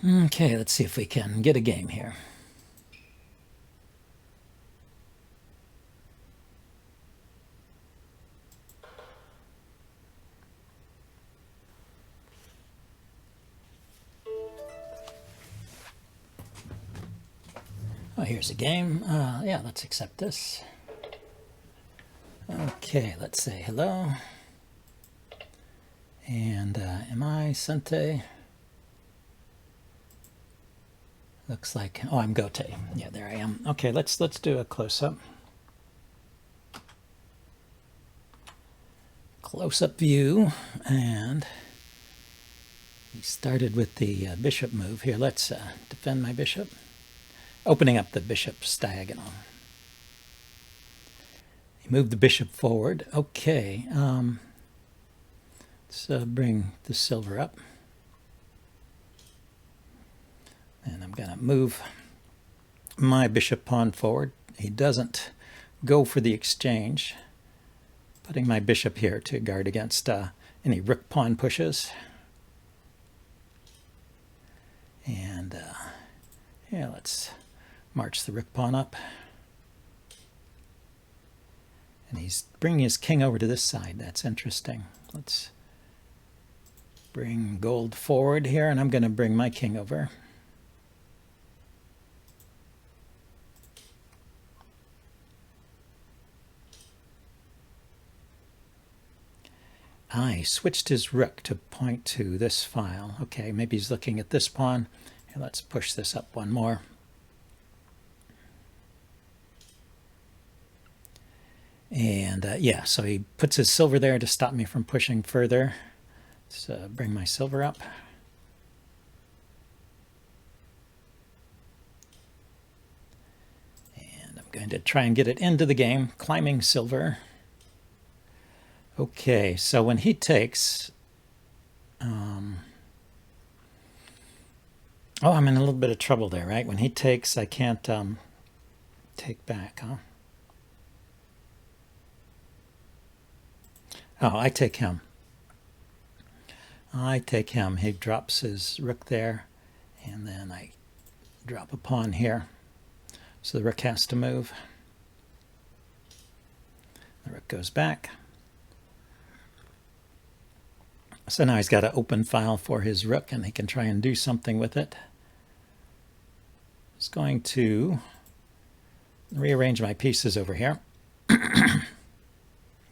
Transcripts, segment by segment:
Okay, let's see if we can get a game here. Oh, here's a game. Yeah, let's accept this. Okay, let's say hello. And am I Sente? Looks like, oh, I'm Gote. Yeah, there I am. Okay, let's do a close-up. Close-up view, and we started with the bishop move. Here, let's defend my bishop. Opening up the bishop's diagonal. He moved the bishop forward. Okay, let's bring the silver up. And I'm going to move my bishop pawn forward. He doesn't go for the exchange. Putting my bishop here to guard against any rook pawn pushes. And yeah, let's march the rook pawn up. And he's bringing his king over to this side. That's interesting. Let's bring gold forward here, and I'm going to bring my king over. I switched his rook to point to this file. Okay, maybe he's looking at this pawn. Here, let's push this up one more. And yeah, so he puts his silver there to stop me from pushing further. Let's bring my silver up. And I'm going to try and get it into the game, climbing silver. Okay, so when he takes, oh, I'm in a little bit of trouble there, right? When he takes, I can't take back, huh? Oh, I take him. I take him. He drops his rook there, and then I drop a pawn here. So the rook has to move. The rook goes back. So now he's got an open file for his rook, and he can try and do something with it. He's going to rearrange my pieces over here.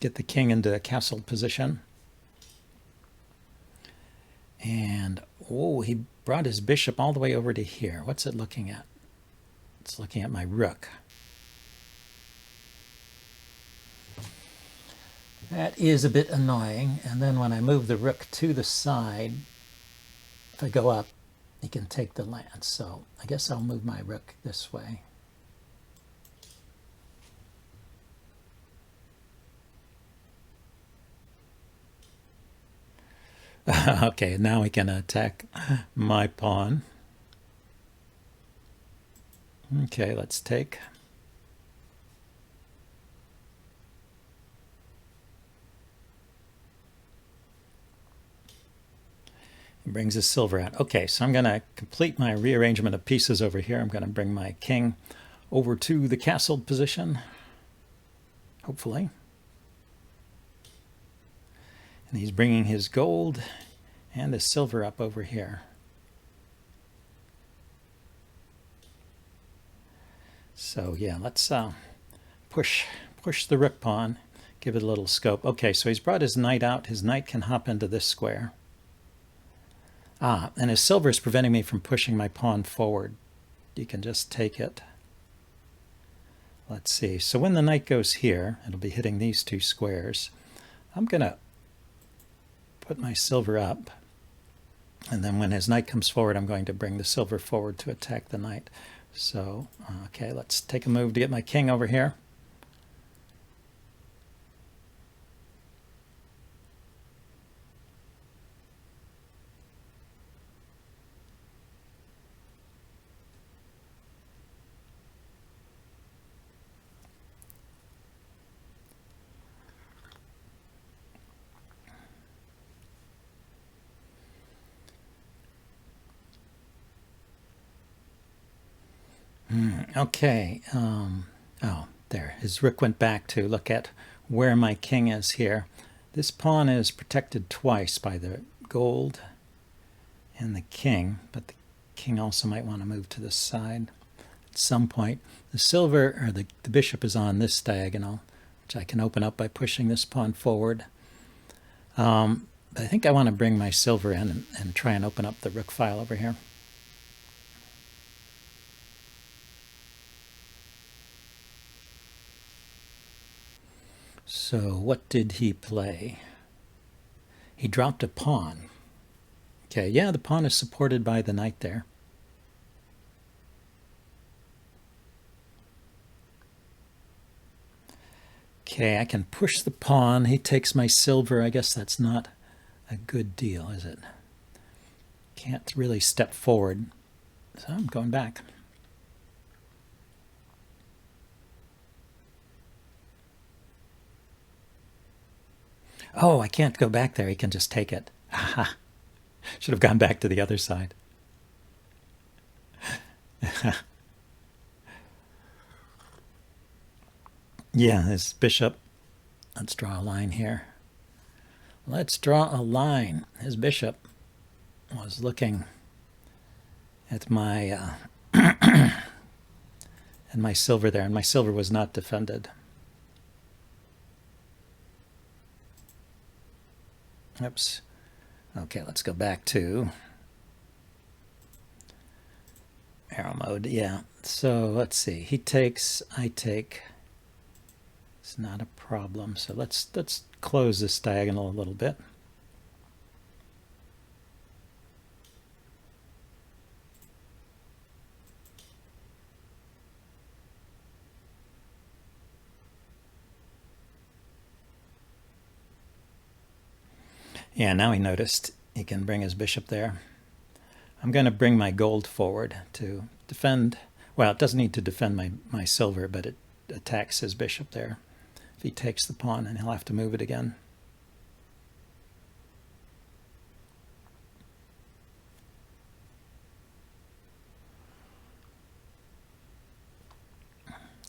Get the king into a castle position. And, oh, he brought his bishop all the way over to here. What's it looking at? It's looking at my rook. That is a bit annoying. And then when I move the rook to the side, if I go up, he can take the land. So I guess I'll move my rook this way. Okay, now he can attack my pawn. Okay, let's take. He brings his silver out. Okay, so I'm going to complete my rearrangement of pieces over here. I'm going to bring my king over to the castled position, hopefully. And he's bringing his gold and his silver up over here. So yeah, let's push the rook pawn, give it a little scope. Okay, so he's brought his knight out. His knight can hop into this square. Ah, and his silver is preventing me from pushing my pawn forward. You can just take it. Let's see. So when the knight goes here, it'll be hitting these two squares. I'm going to put my silver up. And then when his knight comes forward, I'm going to bring the silver forward to attack the knight. So, okay, let's take a move to get my king over here. Okay. Oh, there. His rook went back to look at where my king is here. This pawn is protected twice by the gold and the king, but the king also might want to move to the side at some point. The silver, or the bishop is on this diagonal, which I can open up by pushing this pawn forward. But I think I want to bring my silver in and try and open up the rook file over here. So what did he play? He dropped a pawn. Okay, yeah, the pawn is supported by the knight there. Okay, I can push the pawn. He takes my silver. I guess that's not a good deal, is it? Can't really step forward, so I'm going back. Oh, I can't go back there. He can just take it. Aha. Should have gone back to the other side. Yeah, this bishop. Let's draw a line here. Let's draw a line. His bishop was looking at my and my silver there, and my silver was not defended. Oops. Okay, let's go back to arrow mode. Yeah, so let's see. He takes, I take. It's not a problem. So let's close this diagonal a little bit. Yeah, now he noticed he can bring his bishop there. I'm going to bring my gold forward to defend. Well, it doesn't need to defend my silver, but it attacks his bishop there. If he takes the pawn, and he'll have to move it again.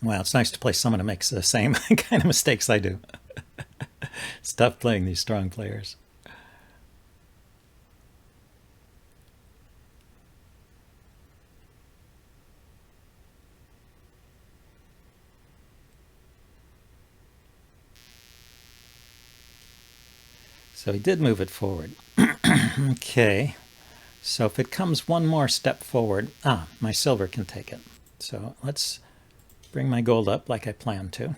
Well, it's nice to play someone who makes the same kind of mistakes I do. It's tough playing these strong players. So he did move it forward. Okay, so if it comes one more step forward, my silver can take it. So let's bring my gold up like I planned to.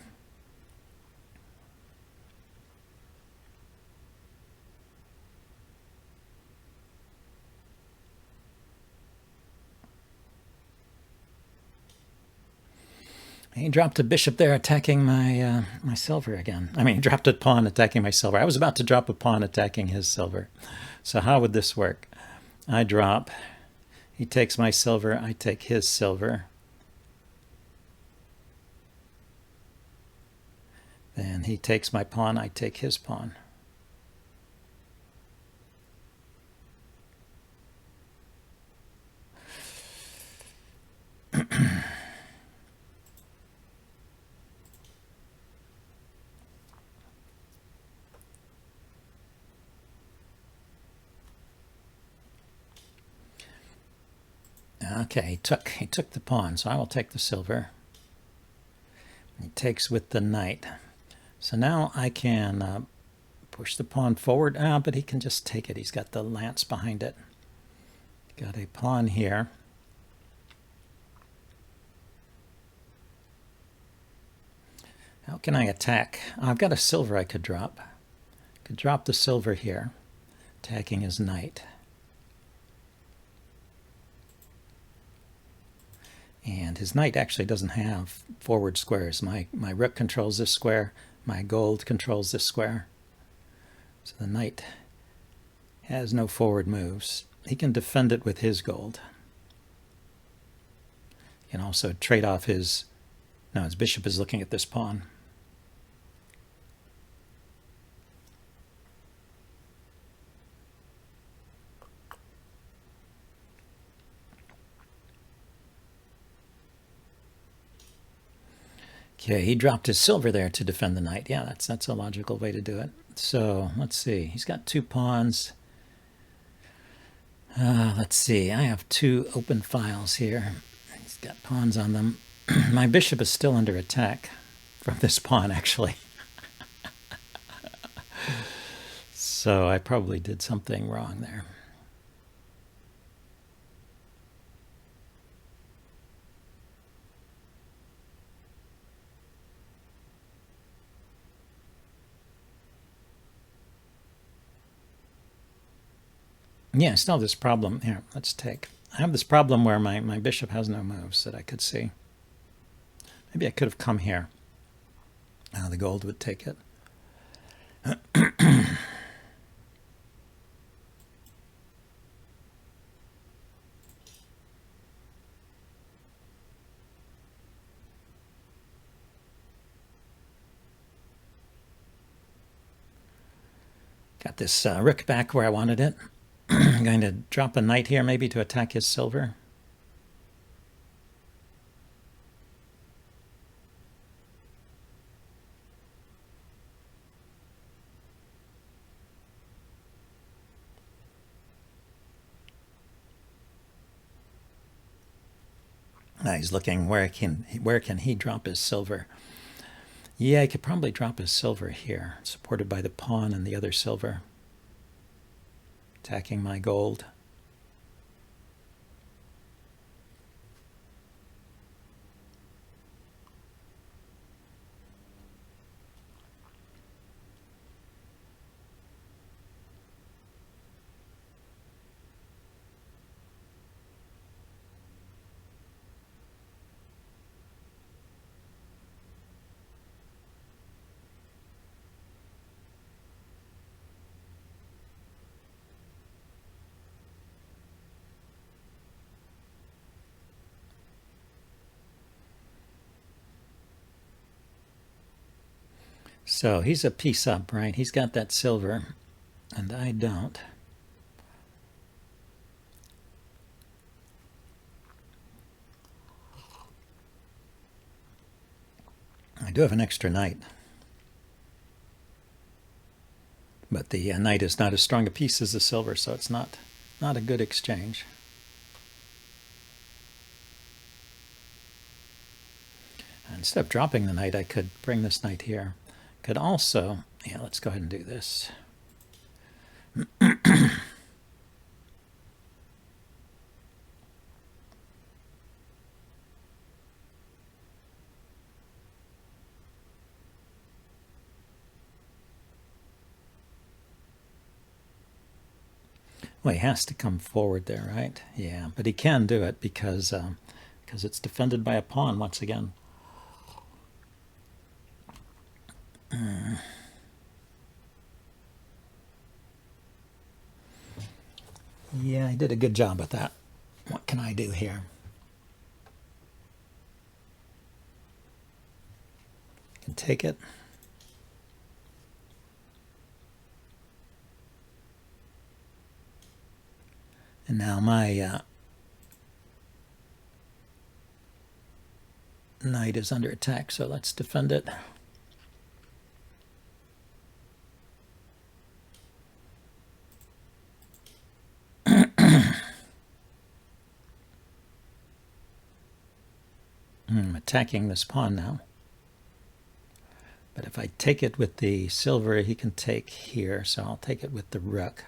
He dropped a bishop there attacking my my silver again. I mean, he dropped a pawn attacking my silver. I was about to drop a pawn attacking his silver. So how would this work? I drop. He takes my silver. I take his silver. Then he takes my pawn. I take his pawn. Okay, he took the pawn, so I will take the silver. He takes with the knight. So now I can push the pawn forward, but he can just take it. He's got the lance behind it. Got a pawn here. How can I attack? I've got a silver I could drop. Could drop the silver here, attacking his knight. And his knight actually doesn't have forward squares. My rook controls this square. My gold controls this square. So the knight has no forward moves. He can defend it with his gold. He can also trade off his... No, his bishop is looking at this pawn. Okay, he dropped his silver there to defend the knight. Yeah, that's a logical way to do it. So let's see. He's got 2 pawns. Let's see. I have 2 open files here. He's got pawns on them. My bishop is still under attack from this pawn, actually. So I probably did something wrong there. Yeah, I still have this problem. Here, let's take. I have this problem where my bishop has no moves that I could see. Maybe I could have come here. Now the gold would take it. Got this rook back where I wanted it. I'm going to drop a knight here maybe to attack his silver. Now he's looking where can he drop his silver. Yeah, he could probably drop his silver here, supported by the pawn and the other silver. Attacking my gold. So he's a piece up, right? He's got that silver, and I don't. I do have an extra knight. But the knight is not as strong a piece as the silver, so it's not a good exchange. Instead of dropping the knight, I could bring this knight here. Could also, yeah, let's go ahead and do this. Well, he has to come forward there, right? Yeah, but he can do it because it's defended by a pawn once again. Yeah, I did a good job with that. What can I do here? I can take it. And now my knight is under attack, so let's defend it. I'm attacking this pawn now. But if I take it with the silver, he can take here, so I'll take it with the rook.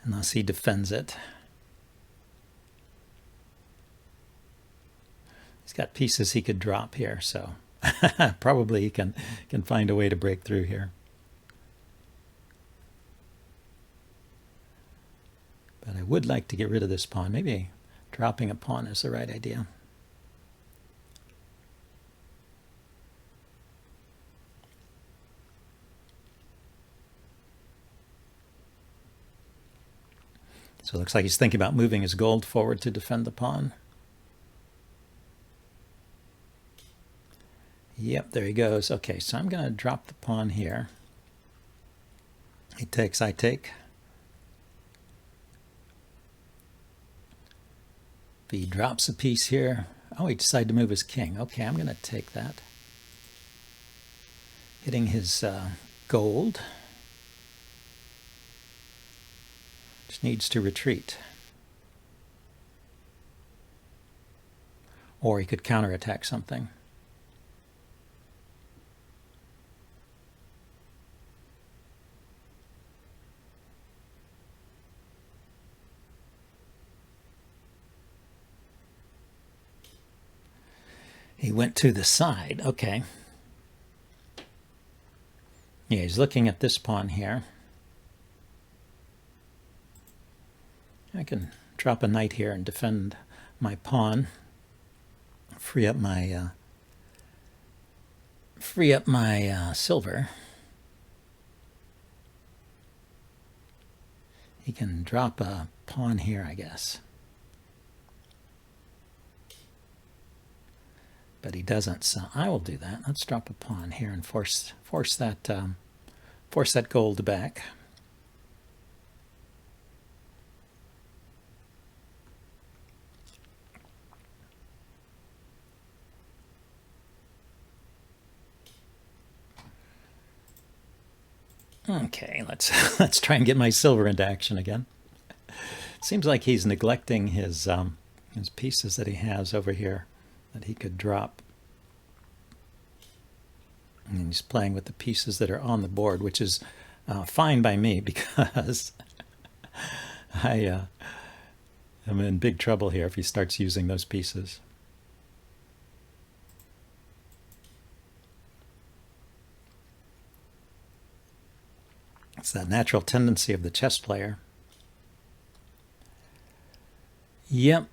Unless he defends it. He's got pieces he could drop here, so probably he can find a way to break through here. But I would like to get rid of this pawn. Maybe dropping a pawn is the right idea. So it looks like he's thinking about moving his gold forward to defend the pawn. Yep, there he goes. Okay, so I'm going to drop the pawn here. He takes, I take. If he drops a piece here, Oh, he decided to move his king. Okay, I'm going to take that. Hitting his gold. Just needs to retreat. Or he could counterattack something. He went to the side. Okay. Yeah, he's looking at this pawn here. I can drop a knight here and defend my pawn. Free up my silver. He can drop a pawn here, I guess. But he doesn't, so I will do that. Let's drop a pawn here and force that gold back. Okay, let's try and get my silver into action again. Seems like he's neglecting his pieces that he has over here that he could drop. And he's playing with the pieces that are on the board, which is fine by me because I am in big trouble here if he starts using those pieces. It's that natural tendency of the chess player. Yep.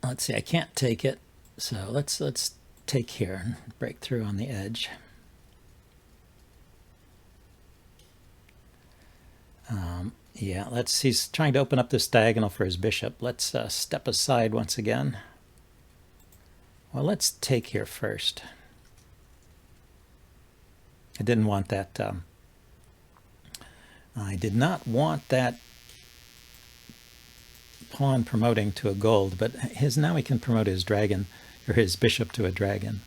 Let's see, I can't take it, so let's take here and break through on the edge. Yeah, he's trying to open up this diagonal for his bishop. Let's step aside once again. Well, let's take here first. I didn't want that. I did not want that pawn promoting to a gold, but now he can promote his dragon, or his bishop to a dragon.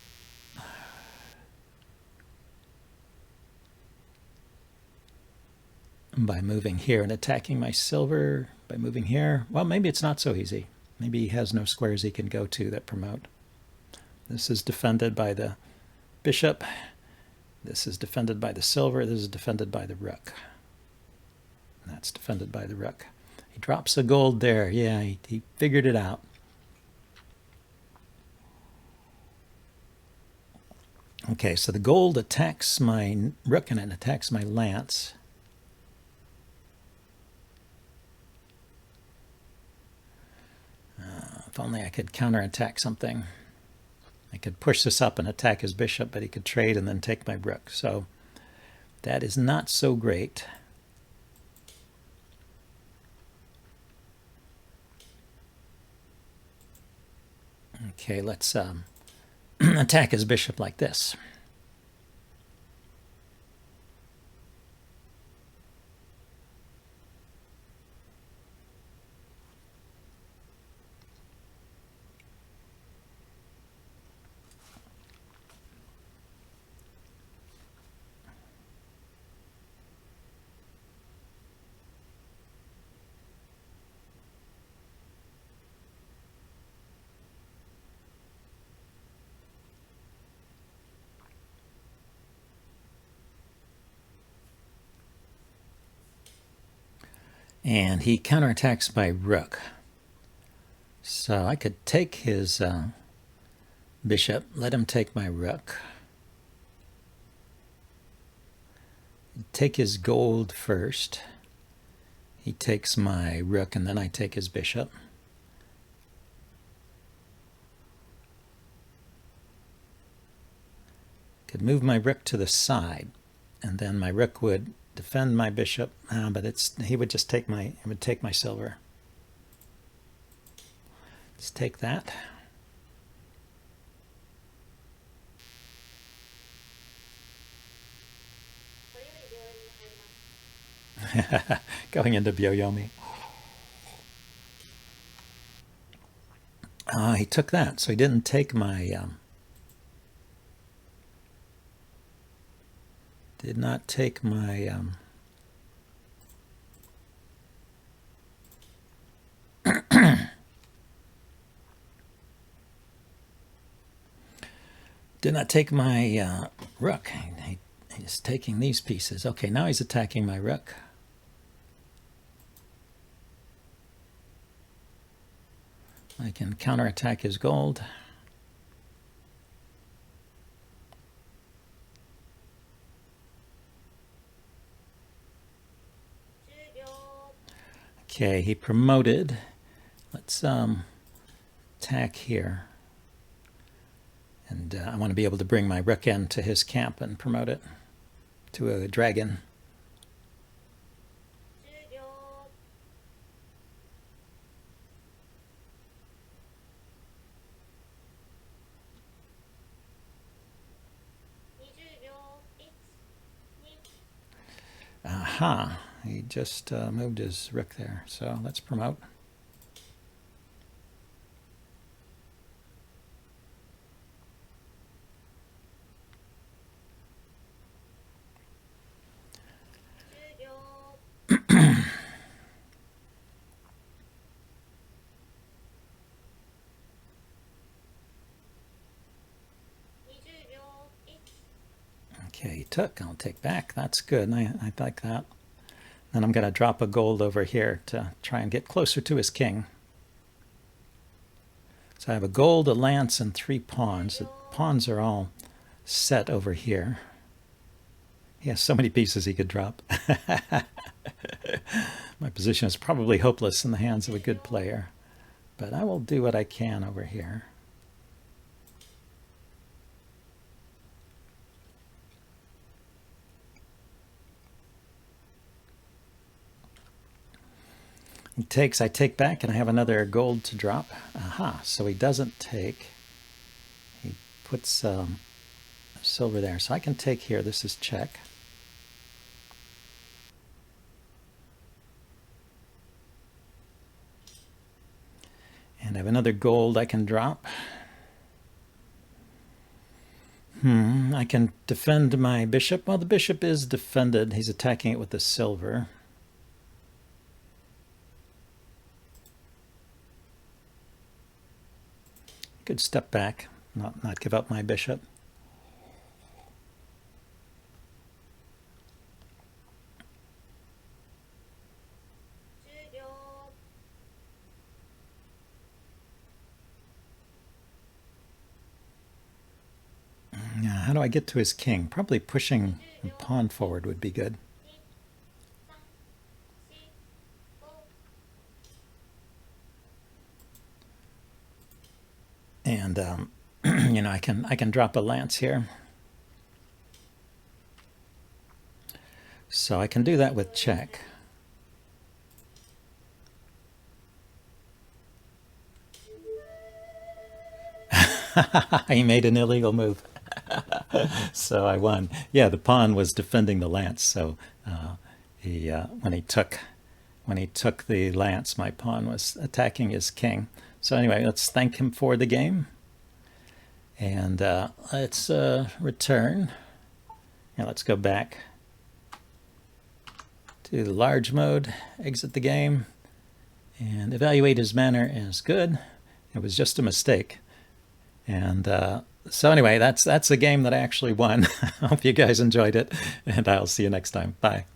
By moving here and attacking my silver, by moving here, well, maybe it's not so easy. Maybe he has no squares he can go to that promote. This is defended by the bishop. This is defended by the silver. This is defended by the rook. And that's defended by the rook. He drops a gold there. Yeah, he figured it out. Okay, so the gold attacks my rook and it attacks my lance. If only I could counterattack something. I could push this up and attack his bishop, but he could trade and then take my rook. So that is not so great. Okay, let's attack his bishop like this. And he counterattacks my rook. So I could take his bishop, let him take my rook. Take his gold first. He takes my rook, and then I take his bishop. Could move my rook to the side, and then my rook would defend my bishop, but he would just take my silver. Let's take that. Going into Byoyomi. He took that, so he didn't take my... did not take my... did not take my rook. He's taking these pieces. Okay, now he's attacking my rook. I can counterattack his gold. Okay, he promoted. Let's attack here. And I want to be able to bring my rook in to his camp and promote it to a dragon. Aha, he just moved his rook there, so let's promote. Okay, he took. I'll take back. That's good. I like that. Then I'm going to drop a gold over here to try and get closer to his king. So I have a gold, a lance, and 3 pawns. The pawns are all set over here. He has so many pieces he could drop. My position is probably hopeless in the hands of a good player, but I will do what I can over here. He takes, I take back, and I have another gold to drop. Aha, so he doesn't take. He puts silver there. So I can take here. This is check. And I have another gold I can drop. I can defend my bishop. Well, the bishop is defended. He's attacking it with the silver. Could step back, not give up my bishop. How do I get to his king? Probably pushing a pawn forward would be good. And you know, I can drop a lance here. So I can do that with check. He made an illegal move. So I won. Yeah, the pawn was defending the lance. So when he took the lance, my pawn was attacking his king. So anyway, let's thank him for the game. And let's return. Now let's go back to the large mode, exit the game, and evaluate his manner as good. It was just a mistake. And so anyway, that's a game that I actually won. I hope you guys enjoyed it, and I'll see you next time. Bye.